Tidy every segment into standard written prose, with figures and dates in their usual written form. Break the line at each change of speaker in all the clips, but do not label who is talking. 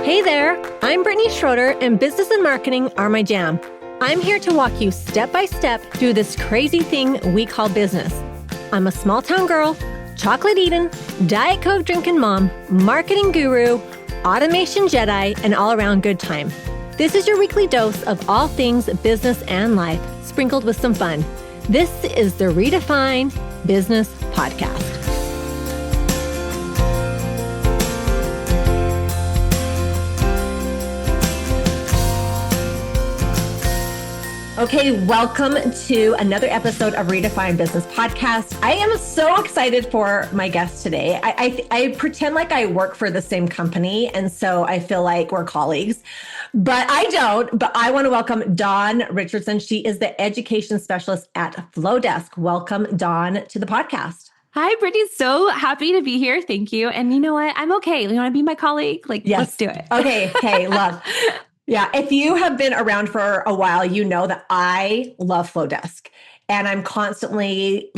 Hey there, I'm Brittany Schroeder, and business and marketing are my jam. I'm here to walk you step by step through this crazy thing we call business. I'm a small town girl, chocolate eating, Diet Coke drinking mom, marketing guru, automation Jedi, and all around good time. This is your weekly dose of all things business and life, sprinkled with some fun. This is the Redefined Business Podcast. Okay, welcome to another episode of Redefined Business Podcast. I am so excited for my guest today. I pretend like I work for the same company, and so I feel like we're colleagues, but I don't. But I want to welcome Dawn Richardson. She is the education specialist at Flodesk. Welcome, Dawn, to the podcast.
Hi, Brittany. So happy to be here. Thank you. And you know what? I'm okay. You want to be my colleague?
Yes.
Let's do it.
Okay, love. Yeah, if you have been around for a while, you know that I love Flodesk, and I'm constantly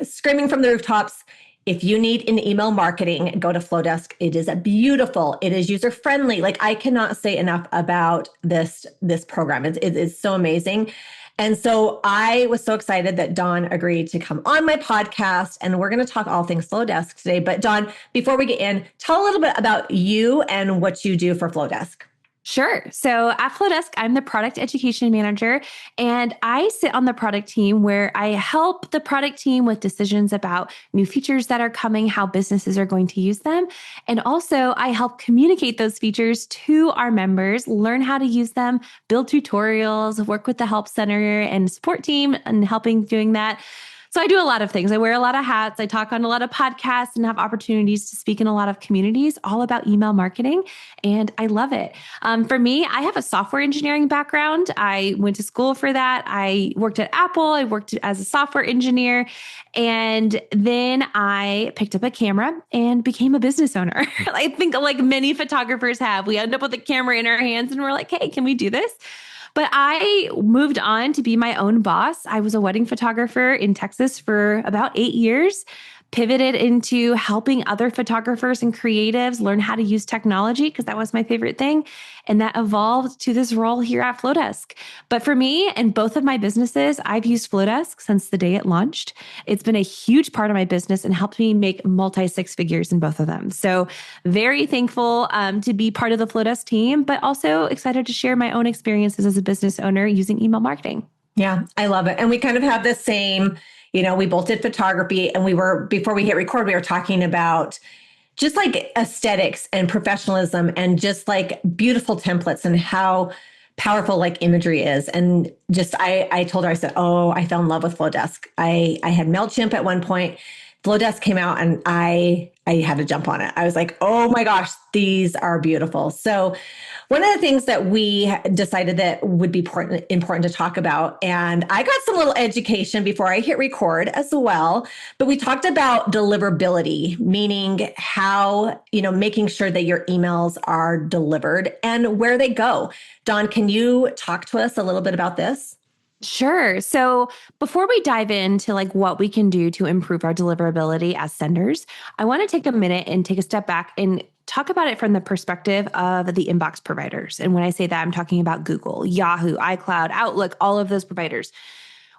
screaming from the rooftops. If you need an email marketing, go to Flodesk. It is beautiful. It is user friendly. I cannot say enough about this program. It is so amazing. And so I was so excited that Dawn agreed to come on my podcast, and we're going to talk all things Flodesk today. But Dawn, before we get in, tell a little bit about you and what you do for Flodesk.
Sure. So at Flodesk, I'm the product education manager, and I sit on the product team where I help the product team with decisions about new features that are coming, how businesses are going to use them. And also I help communicate those features to our members, learn how to use them, build tutorials, work with the help center and support team and helping doing that. So I do a lot of things. I wear a lot of hats. I talk on a lot of podcasts and have opportunities to speak in a lot of communities all about email marketing. And I love it. For me, I have a software engineering background. I went to school for that. I worked at Apple. I worked as a software engineer. And then I picked up a camera and became a business owner. I think like many photographers have, we end up with a camera in our hands and we're like, hey, can we do this? But I moved on to be my own boss. I was a wedding photographer in Texas for about 8 years, pivoted into helping other photographers and creatives learn how to use technology because that was my favorite thing. And that evolved to this role here at Flodesk. But for me and both of my businesses, I've used Flodesk since the day it launched. It's been a huge part of my business and helped me make multi-six figures in both of them. So very thankful to be part of the Flodesk team, but also excited to share my own experiences as a business owner using email marketing.
Yeah, I love it. And we kind of have the same, we both did photography, and before we hit record, we were talking about just aesthetics and professionalism and just beautiful templates and how powerful imagery is. And just, I told her, I said, oh, I fell in love with Flodesk. I had MailChimp at one point. Flodesk came out and I had to jump on it. I was like, oh my gosh, these are beautiful. So one of the things that we decided that would be important to talk about, and I got some little education before I hit record as well, but we talked about deliverability, meaning how, making sure that your emails are delivered and where they go. Dawn, can you talk to us a little bit about this?
Sure. So before we dive into what we can do to improve our deliverability as senders, I want to take a minute and take a step back and talk about it from the perspective of the inbox providers. And when I say that, I'm talking about Google, Yahoo, iCloud, Outlook, all of those providers.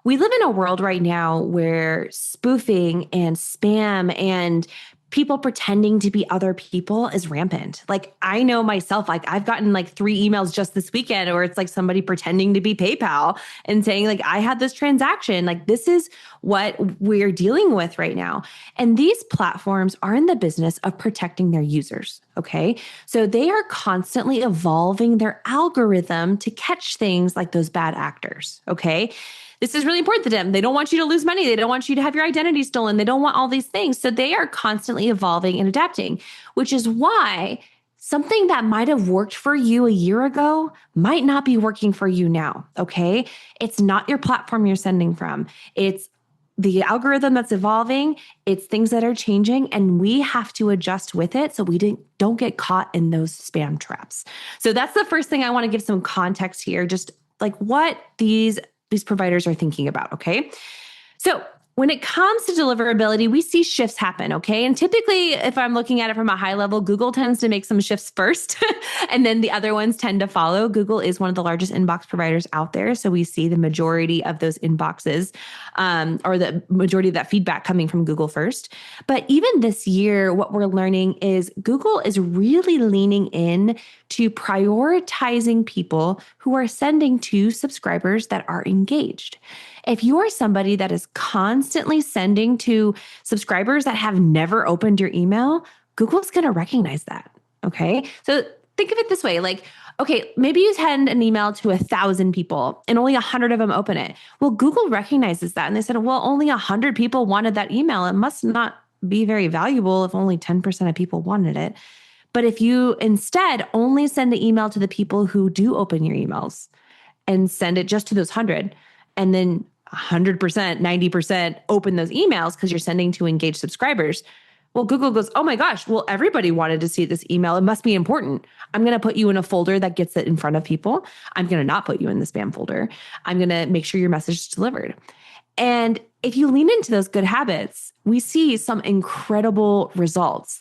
We live in a world right now where spoofing and spam and people pretending to be other people is rampant. I know myself, I've gotten 3 emails just this weekend, or it's somebody pretending to be PayPal and saying I had this transaction. This is what we're dealing with right now. And these platforms are in the business of protecting their users. Okay. So they are constantly evolving their algorithm to catch things like those bad actors. Okay. This is really important to them. They don't want you to lose money. They don't want you to have your identity stolen. They don't want all these things. So they are constantly evolving and adapting, which is why something that might have worked for you a year ago might not be working for you now. Okay. It's not your platform you're sending from. It's the algorithm that's evolving. It's things that are changing, and we have to adjust with it so we don't get caught in those spam traps. So that's the first thing I want to give some context here, just what these providers are thinking about, okay? So when it comes to deliverability, we see shifts happen, okay? And typically, if I'm looking at it from a high level, Google tends to make some shifts first, and then the other ones tend to follow. Google is one of the largest inbox providers out there. So we see the majority of those inboxes or the majority of that feedback coming from Google first. But even this year, what we're learning is Google is really leaning in to prioritizing people who are sending to subscribers that are engaged. If you are somebody that is constantly sending to subscribers that have never opened your email, Google's going to recognize that. Okay. So think of it this way, like, okay, maybe you send an email to 1,000 people and only 100 of them open it. Well, Google recognizes that. And they said, well, only 100 people wanted that email. It must not be very valuable if only 10% of people wanted it. But if you instead only send the email to the people who do open your emails and send it just to those 100, and then 100%, 90% open those emails because you're sending to engaged subscribers. Well, Google goes, oh my gosh, well, everybody wanted to see this email. It must be important. I'm going to put you in a folder that gets it in front of people. I'm going to not put you in the spam folder. I'm going to make sure your message is delivered. And if you lean into those good habits, we see some incredible results.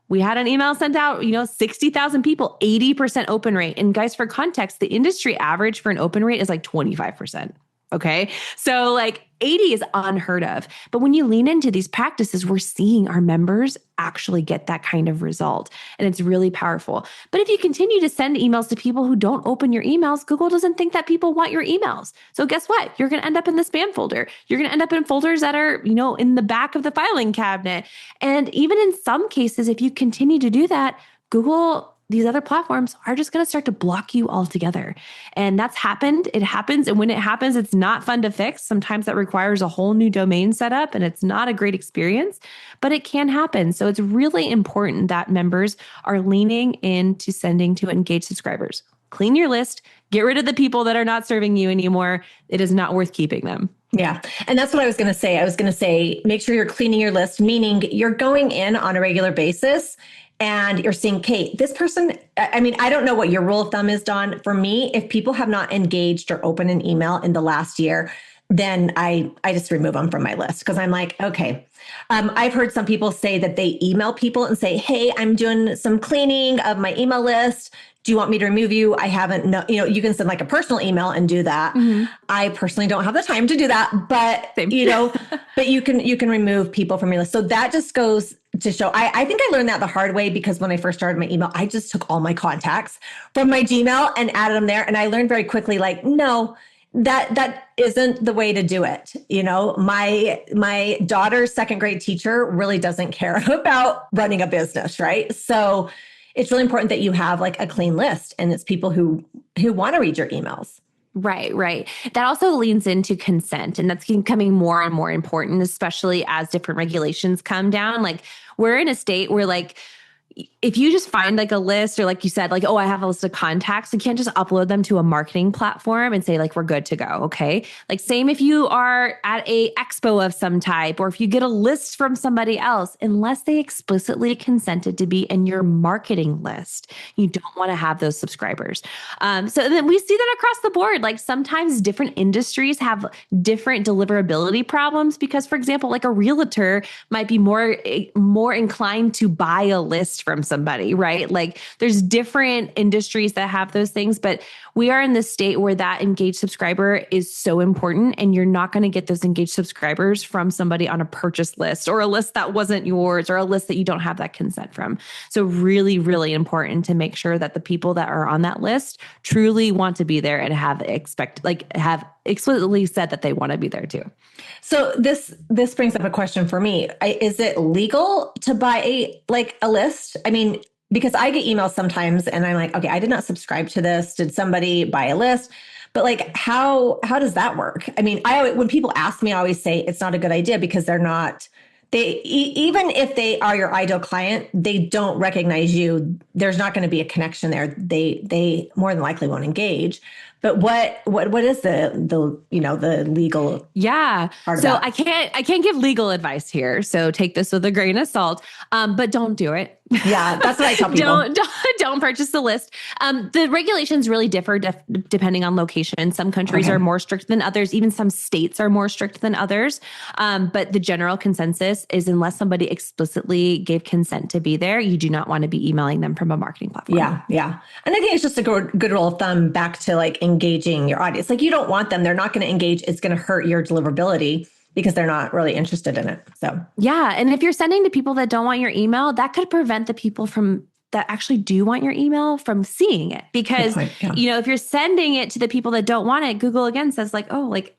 We had an email sent out, 60,000 people, 80% open rate. And guys, for context, the industry average for an open rate is like 25%. Okay. So 80 is unheard of. But when you lean into these practices, we're seeing our members actually get that kind of result. And it's really powerful. But if you continue to send emails to people who don't open your emails, Google doesn't think that people want your emails. So guess what? You're going to end up in the spam folder. You're going to end up in folders that are, in the back of the filing cabinet. And even in some cases, if you continue to do that, Google, these other platforms are just going to start to block you altogether. And that's happened. It happens. And when it happens, it's not fun to fix. Sometimes that requires a whole new domain setup and it's not a great experience, but it can happen. So it's really important that members are leaning into sending to engaged subscribers. Clean your list, get rid of the people that are not serving you anymore. It is not worth keeping them.
Yeah. And that's what I was going to say. I was going to say, make sure you're cleaning your list, meaning you're going in on a regular basis and you're seeing, Kate, this person, I don't know what your rule of thumb is, Dawn. For me, if people have not engaged or opened an email in the last year, then I just remove them from my list because I'm like, okay. I've heard some people say that they email people and say, hey, I'm doing some cleaning of my email list. Do you want me to remove you? I haven't, you can send like a personal email and do that. Mm-hmm. I personally don't have the time to do that, but but you can remove people from your list. So that just goes to show, I think I learned that the hard way because when I first started my email, I just took all my contacts from my Gmail and added them there. And I learned very quickly, no, that isn't the way to do it. My daughter's second grade teacher really doesn't care about running a business, right? So it's really important that you have a clean list and it's people who want to read your emails.
Right. That also leans into consent, and that's becoming more and more important, especially as different regulations come down. We're in a state where if you just find a list or like you said, oh, I have a list of contacts, you can't just upload them to a marketing platform and say we're good to go. Okay. Same if you are at a expo of some type, or if you get a list from somebody else, unless they explicitly consented to be in your marketing list, you don't want to have those subscribers. So then we see that across the board. Sometimes different industries have different deliverability problems because, for example, a realtor might be more inclined to buy a list from somebody, right? There's different industries that have those things, but we are in this state where that engaged subscriber is so important, and you're not going to get those engaged subscribers from somebody on a purchase list or a list that wasn't yours or a list that you don't have that consent from. So really, really important to make sure that the people that are on that list truly want to be there and have explicitly said that they want to be there too.
So this brings up a question for me. Is it legal to buy a list? Because I get emails sometimes and I'm like, okay, I did not subscribe to this. Did somebody buy a list? But how does that work? When people ask me, I always say it's not a good idea because even if they are your ideal client, they don't recognize you. There's not going to be a connection there. They more than likely won't engage. But what is the legal
Yeah.
part of
So
that?
I can't give legal advice here. So take this with a grain of salt. But don't do it.
Yeah, that's what I tell people.
Don't purchase the list. The regulations really differ depending on location. Some countries
Okay.
are more strict than others. Even some states are more strict than others. But the general consensus is unless somebody explicitly gave consent to be there, you do not want to be emailing them from a marketing platform.
Yeah, yeah. And I think it's just a good rule of thumb back to like engaging your audience. Like you don't want them, they're not going to engage. It's going to hurt your deliverability because they're not really interested in it. So,
Yeah. And if you're sending to people that don't want your email, that could prevent the people from that actually do want your email from seeing it.
good
Because,
point. Yeah.
if you're sending it to the people that don't want it, Google again says like, oh, like,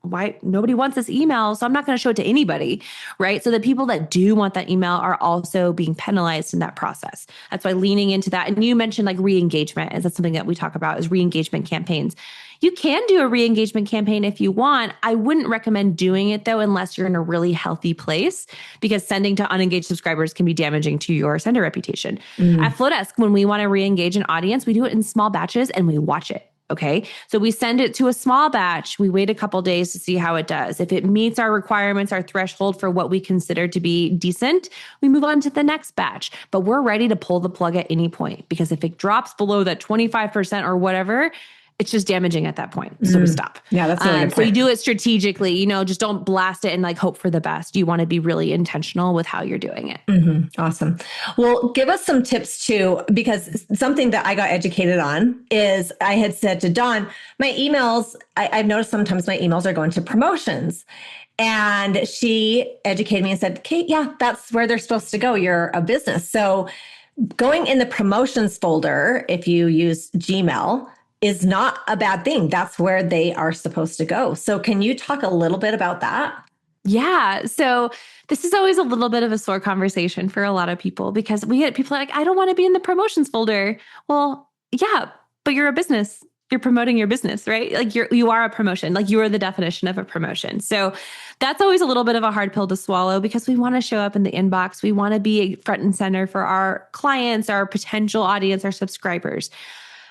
why nobody wants this email. So I'm not going to show it to anybody. Right. So the people that do want that email are also being penalized in that process. That's why leaning into that. And you mentioned like re-engagement. Is that something that we talk about is re-engagement campaigns? You can do a re-engagement campaign if you want. I wouldn't recommend doing it though, unless you're in a really healthy place, because sending to unengaged subscribers can be damaging to your sender reputation. At Flodesk, when we want to re-engage an audience, we do it in small batches and we watch it. Okay. So we send it to a small batch. We wait a couple days to see how it does. If it meets our requirements, our threshold for what we consider to be decent, we move on to the next batch. But we're ready to pull the plug at any point, because if it drops below that 25% or whatever, it's just damaging at that point. So we stop.
Yeah, that's a really good
So you
point.
do it strategically, just don't blast it and like hope for the best. You want to be really intentional with how you're doing it.
Awesome. Well, give us some tips too, because something that I got educated on is I had said to Dawn, my emails, I've noticed sometimes my emails are going to promotions. And she educated me and said, Kate, yeah, that's where they're supposed to go. You're a business. So going in the promotions folder, if you use Gmail, is not a bad thing. That's where they are supposed to go. So can you talk a little bit about that?
Yeah. So this is always a little bit of a sore conversation for a lot of people, because we get people like, I don't want to be in the promotions folder. Well, yeah, but you're a business. You're promoting your business, right? Like you are a promotion, like you are the definition of a promotion. So that's always a little bit of a hard pill to swallow, because we want to show up in the inbox. We want to be front and center for our clients, our potential audience, our subscribers.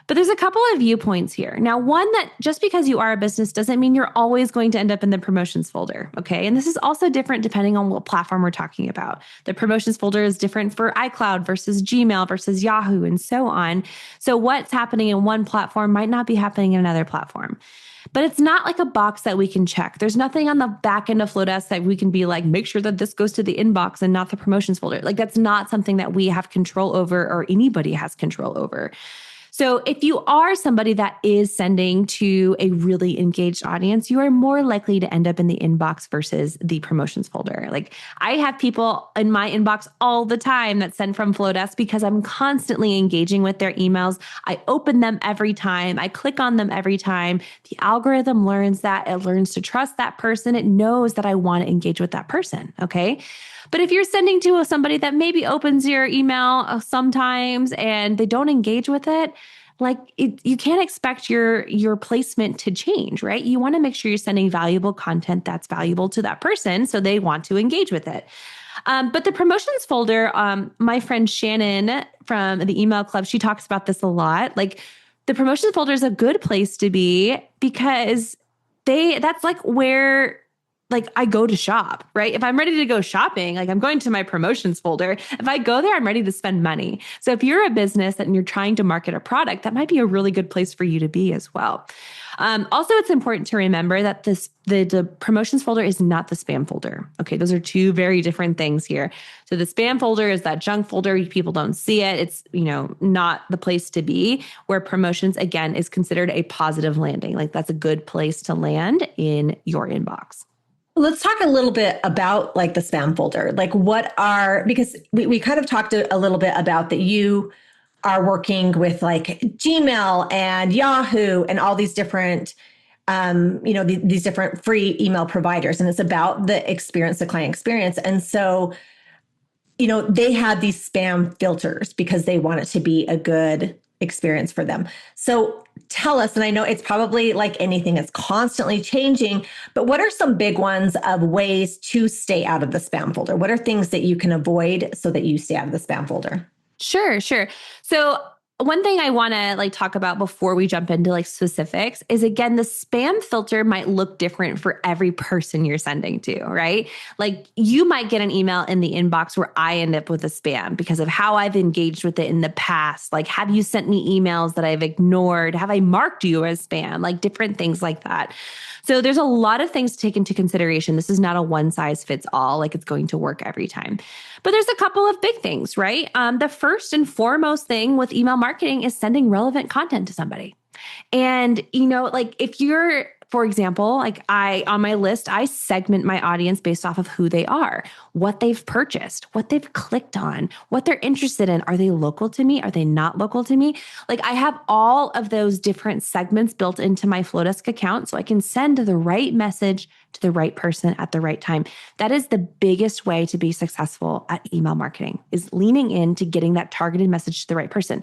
But there's a couple of viewpoints here. Now, one, that just because you are a business doesn't mean you're always going to end up in the promotions folder. Okay. And this is also different depending on what platform we're talking about. The promotions folder is different for iCloud versus Gmail versus Yahoo and so on. So what's happening in one platform might not be happening in another platform. But it's not like a box that we can check. There's nothing on the back end of Flodesk that we can be like, make sure that this goes to the inbox and not the promotions folder. Like that's not something that we have control over, or anybody has control over. So if you are somebody that is sending to a really engaged audience, you are more likely to end up in the inbox versus the promotions folder. Like I have people in my inbox all the time that send from Flodesk because I'm constantly engaging with their emails. I open them every time. I click on them every time. The algorithm learns that. It learns to trust that person. It knows that I want to engage with that person. Okay. But if you're sending to somebody that maybe opens your email sometimes and they don't engage with it, you can't expect your placement to change, right? You want to make sure you're sending valuable content that's valuable to that person so they want to engage with it. But the promotions folder, my friend Shannon from the email club, she talks about this a lot. Like the promotions folder is a good place to be, because that's like where I go to shop, right? If I'm ready to go shopping, like I'm going to my promotions folder. If I go there, I'm ready to spend money. So if you're a business and you're trying to market a product, that might be a really good place for you to be as well. Also, it's important to remember that the promotions folder is not the spam folder. Okay, those are two very different things here. So the spam folder is that junk folder. People don't see it. It's, not the place to be. Where promotions, again, is considered a positive landing. Like that's a good place to land in your inbox.
Let's talk a little bit about like the spam folder. Because we kind of talked a little bit about that you are working with like Gmail and Yahoo and all these different, these different free email providers. And it's about the experience, the client experience. And so, they have these spam filters because they want it to be a good experience for them. So tell us, and I know it's probably like anything, it's constantly changing, but what are some big ones of ways to stay out of the spam folder? What are things that you can avoid so that you stay out of the spam folder?
Sure. So one thing I want to like talk about before we jump into like specifics is, again, the spam filter might look different for every person you're sending to, right? Like you might get an email in the inbox where I end up with a spam because of how I've engaged with it in the past. Like, have you sent me emails that I've ignored? Have I marked you as spam? Like different things like that. So there's a lot of things to take into consideration. This is not a one size fits all, like it's going to work every time. But there's a couple of big things, right? The first and foremost thing with email marketing is sending relevant content to somebody. And, like if you're, for example, like on my list, I segment my audience based off of who they are, what they've purchased, what they've clicked on, what they're interested in. Are they local to me? Are they not local to me? Like I have all of those different segments built into my Flodesk account so I can send the right message to the right person at the right time. That is the biggest way to be successful at email marketing, is leaning into getting that targeted message to the right person.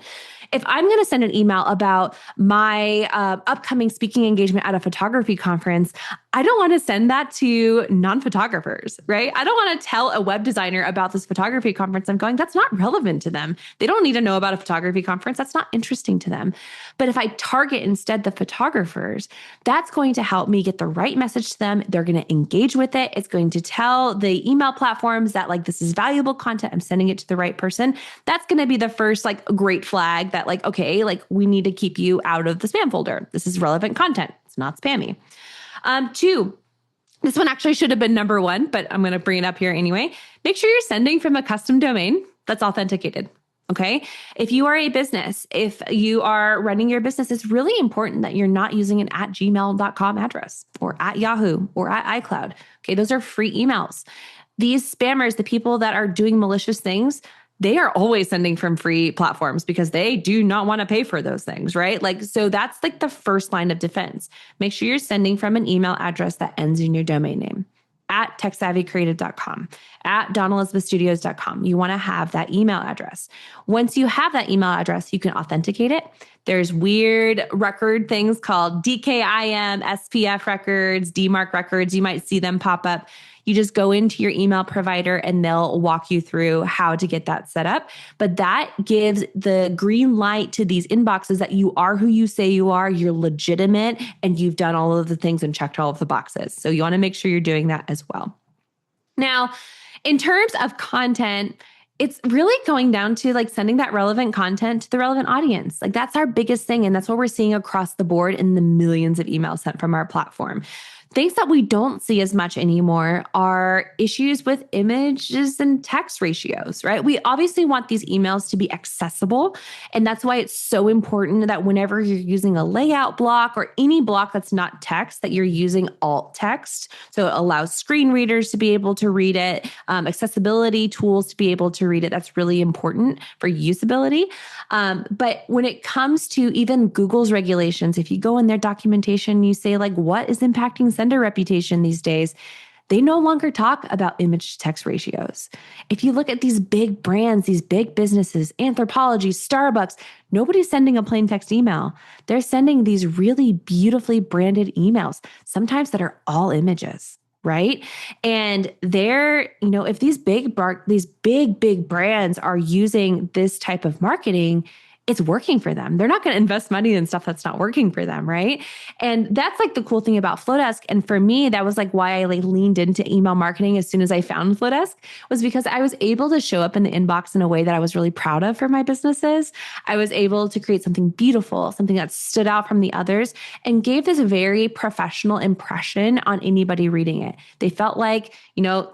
If I'm going to send an email about my upcoming speaking engagement at a photography conference, I don't want to send that to non-photographers, right? I don't want to tell a web designer about this photography conference. I'm going, that's not relevant to them. They don't need to know about a photography conference. That's not interesting to them. But if I target instead the photographers, that's going to help me get the right message to them. They're going to engage with it. It's going to tell the email platforms that like, this is valuable content. I'm sending it to the right person. That's going to be the first like great flag that like, okay, like we need to keep you out of the spam folder. This is relevant content. It's not spammy. Two, this one actually should have been number one, but I'm going to bring it up here anyway. Make sure you're sending from a custom domain that's authenticated. Okay. If you are a business, if you are running your business, it's really important that you're not using an @gmail.com address or at Yahoo or at iCloud. Okay. Those are free emails. These spammers, the people that are doing malicious things, they are always sending from free platforms because they do not want to pay for those things, right? Like, so that's like the first line of defense. Make sure you're sending from an email address that ends in your domain name, at techsavvycreative.com, at donelizabethstudios.com. You want to have that email address. Once you have that email address, you can authenticate it. There's weird record things called DKIM, SPF records, DMARC records. You might see them pop up. You just go into your email provider and they'll walk you through how to get that set up. But that gives the green light to these inboxes that you are who you say you are, you're legitimate, and you've done all of the things and checked all of the boxes. So you want to make sure you're doing that as well. Now, in terms of content, it's really going down to like sending that relevant content to the relevant audience. Like that's our biggest thing. And that's what we're seeing across the board in the millions of emails sent from our platform. Things that we don't see as much anymore are issues with images and text ratios, right? We obviously want these emails to be accessible. And that's why it's so important that whenever you're using a layout block or any block that's not text, that you're using alt text. So it allows screen readers to be able to read it, accessibility tools to be able to read it. That's really important for usability. But when it comes to even Google's regulations, if you go in their documentation, you say like, what is impacting sender reputation these days? They no longer talk about image to text ratios. If you look at these big brands, these big businesses, Anthropologie, Starbucks, nobody's sending a plain text email. They're sending these really beautifully branded emails, sometimes that are all images. Right. And they're, if these big brands are using this type of marketing, it's working for them. They're not going to invest money in stuff that's not working for them, right? And that's like the cool thing about Flodesk. And for me, that was like why I like leaned into email marketing as soon as I found Flodesk, was because I was able to show up in the inbox in a way that I was really proud of for my businesses. I was able to create something beautiful, something that stood out from the others and gave this very professional impression on anybody reading it. They felt like,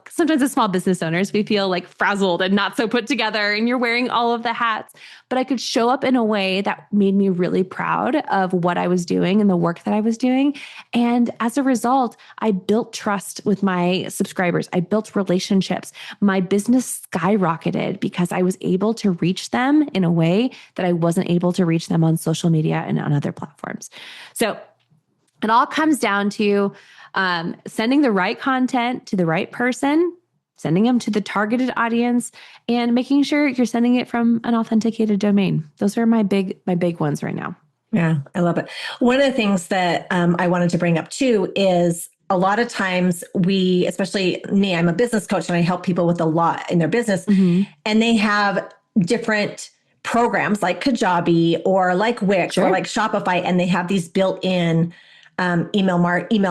sometimes as small business owners, we feel like frazzled and not so put together and you're wearing all of the hats, but I could show up in a way that made me really proud of what I was doing and the work that I was doing. And as a result, I built trust with my subscribers. I built relationships. My business skyrocketed because I was able to reach them in a way that I wasn't able to reach them on social media and on other platforms. So it all comes down to sending the right content to the right person, sending them to the targeted audience, and making sure you're sending it from an authenticated domain. Those are my big ones right now.
Yeah, I love it. One of the things that I wanted to bring up too is a lot of times we, especially me, I'm a business coach and I help people with a lot in their business, and they have different programs like Kajabi or like Wix or like Shopify, and they have these built-in email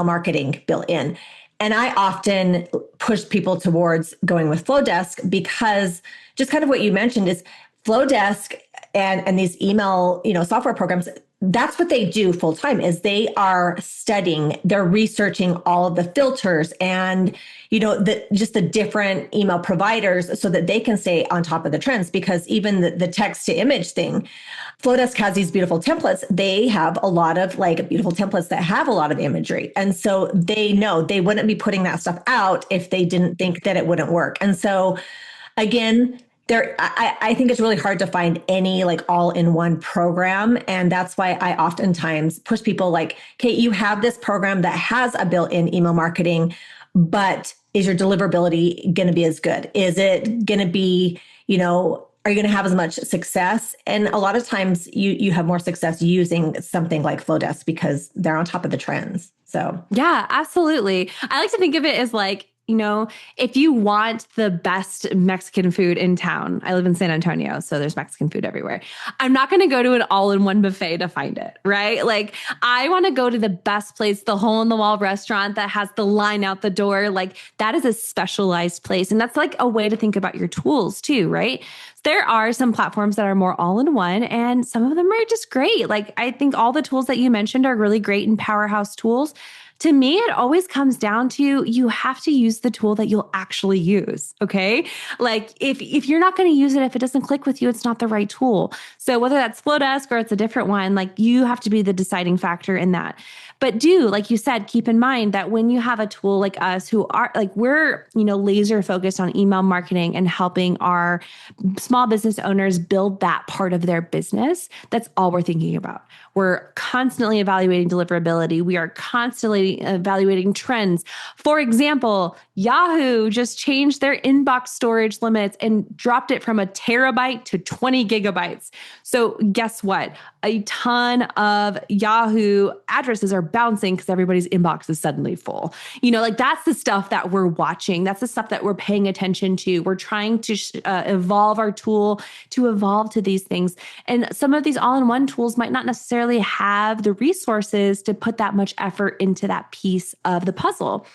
marketing built in. And I often push people towards going with Flodesk because just kind of what you mentioned is Flodesk and these email, software programs, that's what they do full time is they are studying, they're researching all of the filters and, just the different email providers so that they can stay on top of the trends, because even the text to image thing, Flodesk has these beautiful templates. They have a lot of beautiful templates that have a lot of imagery. And so they know they wouldn't be putting that stuff out if they didn't think that it wouldn't work. And so again, I think it's really hard to find any all-in-one program. And that's why I oftentimes push people okay, you have this program that has a built-in email marketing, but is your deliverability going to be as good? Is it going to be, are you going to have as much success? And a lot of times you have more success using something like Flodesk because they're on top of the trends. So
yeah, absolutely. I like to think of it as if you want the best Mexican food in town, I live in San Antonio, so there's Mexican food everywhere. I'm not going to go to an all-in-one buffet to find it, right? I want to go to the best place, the hole-in-the-wall restaurant that has the line out the door. That is a specialized place. And that's a way to think about your tools too, right? There are some platforms that are more all-in-one, and some of them are just great. I think all the tools that you mentioned are really great and powerhouse tools. To me, it always comes down to you have to use the tool that you'll actually use. Okay. If you're not going to use it, if it doesn't click with you, it's not the right tool. So whether that's Flodesk or it's a different one, you have to be the deciding factor in that. But like you said, keep in mind that when you have a tool like us who are we're, laser focused on email marketing and helping our small business owners build that part of their business, that's all we're thinking about. We're constantly evaluating deliverability. We are constantly evaluating trends. For example, Yahoo just changed their inbox storage limits and dropped it from a terabyte to 20 gigabytes. So guess what? A ton of Yahoo addresses are bouncing because everybody's inbox is suddenly full. That's the stuff that we're watching. That's the stuff that we're paying attention to. We're trying to evolve our tool to evolve to these things. And some of these all-in-one tools might not necessarily have the resources to put that much effort into that piece of the puzzle.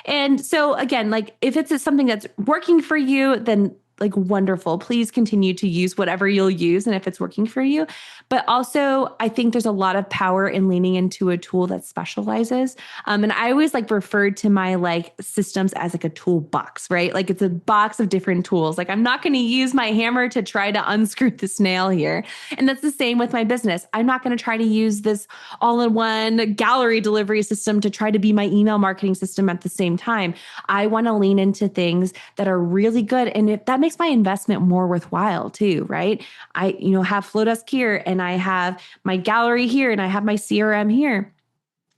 And so again, if it's something that's working for you, then wonderful. Please continue to use whatever you'll use. And if it's working for you, but also I think there's a lot of power in leaning into a tool that specializes. And I always referred to my systems as a toolbox, right? It's a box of different tools. I'm not going to use my hammer to try to unscrew this nail here. And that's the same with my business. I'm not going to try to use this all-in-one gallery delivery system to try to be my email marketing system at the same time. I want to lean into things that are really good. And if that makes my investment more worthwhile too, right? I, have Flodesk here and I have my gallery here and I have my CRM here.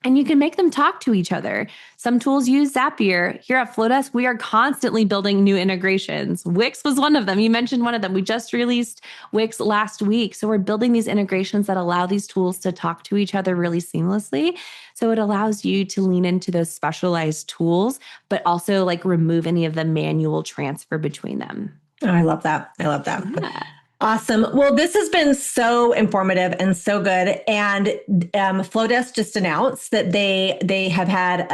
And you can make them talk to each other. Some tools use Zapier. Here at Flodesk, we are constantly building new integrations. Wix was one of them. You mentioned one of them. We just released Wix last week. So we're building these integrations that allow these tools to talk to each other really seamlessly. So it allows you to lean into those specialized tools, but also remove any of the manual transfer between them.
Oh, I love that.
Yeah.
Awesome. Well, this has been so informative and so good. And Flodesk just announced that they have had,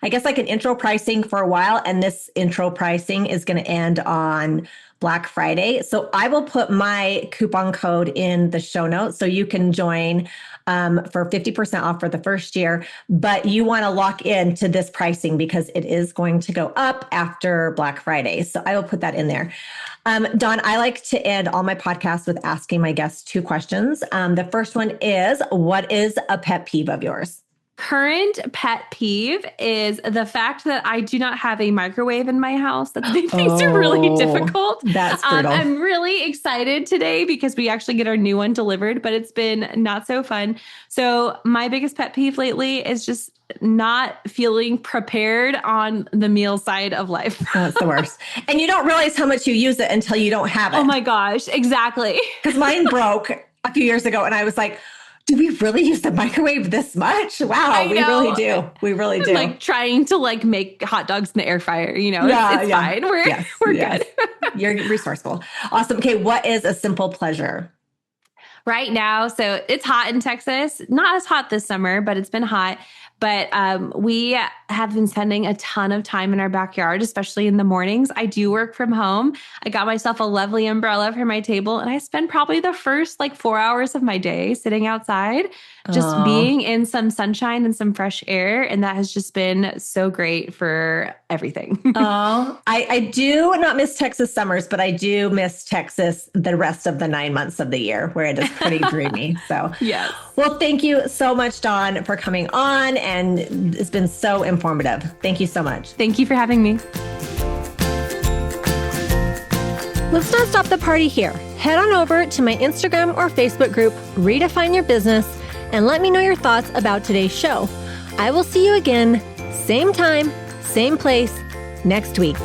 I guess, an intro pricing for a while. And this intro pricing is going to end on Black Friday. So I will put my coupon code in the show notes so you can join for 50% off for the first year. But you want to lock into this pricing because it is going to go up after Black Friday. So I will put that in there. Dawn, I like to end all my podcasts with asking my guests two questions. The first one is, what is a pet peeve of yours?
Current pet peeve is the fact that I do not have a microwave in my house. That makes it really difficult.
That's brutal.
I'm really excited today because we actually get our new one delivered, but it's been not so fun. So my biggest pet peeve lately is just not feeling prepared on the meal side of life.
That's the worst. And you don't realize how much you use it until you don't have it.
Oh my gosh, exactly.
Because mine broke a few years ago and I was like, do we really use the microwave this much? Wow, we really do. We really do.
Trying to make hot dogs in the air fryer, it's fine. We're good.
You're resourceful. Awesome. Okay. What is a simple pleasure?
right now. So it's hot in Texas, not as hot this summer, but it's been hot. But we have been spending a ton of time in our backyard, especially in the mornings. I do work from home. I got myself a lovely umbrella for my table, and I spend probably the first 4 hours of my day sitting outside, just being in some sunshine and some fresh air. And that has just been so great for everything.
I do not miss Texas summers, but I do miss Texas the rest of the 9 months of the year where it is pretty dreamy. So,
yes.
Well, thank you so much, Dawn, for coming on. And it's been so informative. Thank you so much.
Thank you for having me.
Let's not stop the party here. Head on over to my Instagram or Facebook group, Redefine Your Business, and let me know your thoughts about today's show. I will see you again, same time, same place, next week.